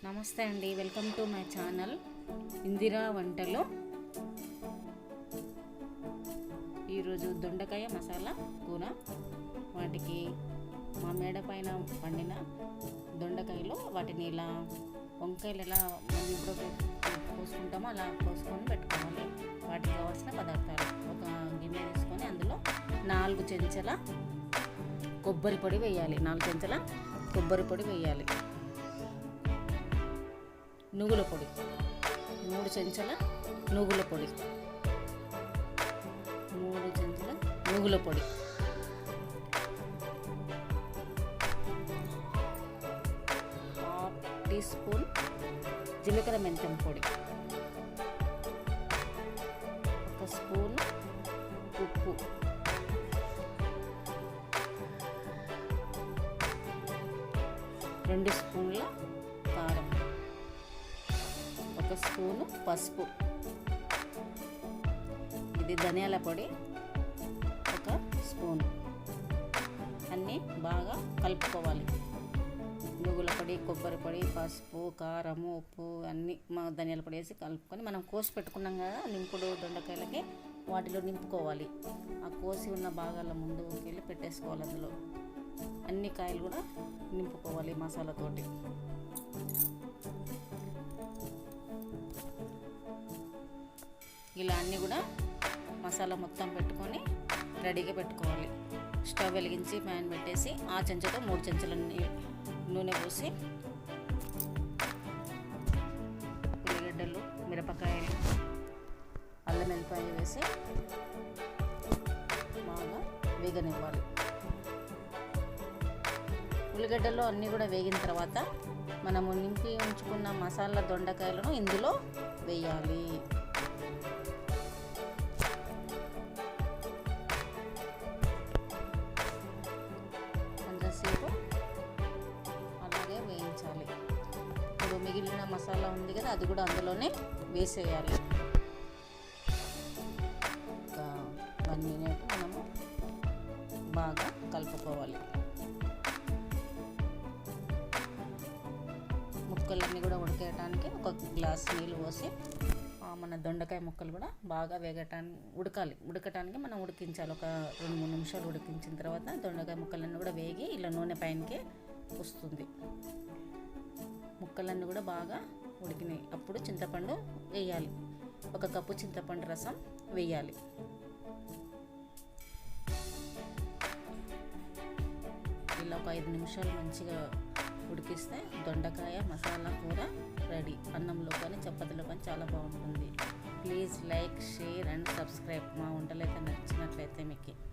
నమస్తే అండి, welcome to my channel Indira వంటలు. ఈరోజు దొండకాయ మసాలా కూర. వాటికి మా మేడ పైన పండిన దొండకాయలు, వాటిని ఇలా వంకాయలు ఎలా ఇప్పుడు కోసుకుంటామో అలా కోసుకొని పెట్టుకోవాలి. వాటికి కావాల్సిన పదార్థాలు: ఒక గిన్నె తీసుకొని అందులో 4 చెంచాల కొబ్బరి పొడి వేయాలి. 4 చెంచాల కొబ్బరి పొడి వేయాలి. నువ్వుల పొడి 3 చెంచాల నువ్వుల పొడి, 3 చెంచాల నువ్వుల పొడి, హాఫ్ టీ స్పూన్ జీలకర్ర మెంతం పొడి, 1 స్పూన్ ఉప్పు, 2 స్పూన్ల కారం, 1 స్పూను పసుపు, ఇది ధనియాల పొడి 1 స్పూను. అన్నీ బాగా కలుపుకోవాలి. నువ్వుల పొడి, కొబ్బరి పొడి, పసుపు, కారము, ఉప్పు అన్నీ ధనియాల పొడి వేసి కలుపుకొని మనం కోసి పెట్టుకున్నాం కదా నింపుడు దొండకాయలకి, వాటిలో నింపుకోవాలి. ఆ కోసి ఉన్న భాగాల ముందుకి వెళ్ళి పెట్టేసుకోవాలి. అందులో అన్ని కాయలు కూడా నింపుకోవాలి మసాలాతోటి. ఇలా అన్నీ కూడా మసాలా మొత్తం పెట్టుకొని రెడీగా పెట్టుకోవాలి. స్టవ్ వెలిగించి ప్యాన్ పెట్టేసి ఆ చెంచాతో 3 చెంచాల నూనె పోసి ఉల్లిగడ్డలు, మిరపకాయలు, అల్లం వెల్లిపాయలు వేసి బాగా వేగనివ్వాలి. ఉల్లిగడ్డలు అన్నీ కూడా వేగిన తర్వాత మనము నింపి ఉంచుకున్న మసాలా దొండకాయలను ఇందులో వేయాలి. కొంచెంసేపు అలాగే వేయించాలి. ఇప్పుడు మిగిలిన మసాలా ఉంది కదా, అది కూడా అందులోనే వేసేయాలి. ఒక 1 మినిట్ మనము బాగా కలుపుకోవాలి. ముక్కలన్నీ కూడా ఉడకేయడానికి 1 గ్లాస్ నీళ్ళు పోసి మన దొండకాయ ముక్కలు కూడా బాగా ఉడకటానికి మనం ఉడికించాలి. ఒక 2-3 నిమిషాలు ఉడికించిన తర్వాత దొండకాయ ముక్కలన్నీ కూడా వేగి ఇలా నూనె పైనకి వస్తుంది. ముక్కలన్నీ కూడా బాగా ఉడికినాయి. అప్పుడు చింతపండు వేయాలి. 1 కప్పు చింతపండు రసం వేయాలి. ఇలా ఒక 5 నిమిషాలు మంచిగా ఉడికిస్తే దొండకాయ మసాలా కూర రెడీ. అన్నంలో కానీ చపాతీలో కానీ చాలా బాగుంటుంది. Please like, share and subscribe. మా వంటలు అయితే నచ్చినట్లయితే మీకు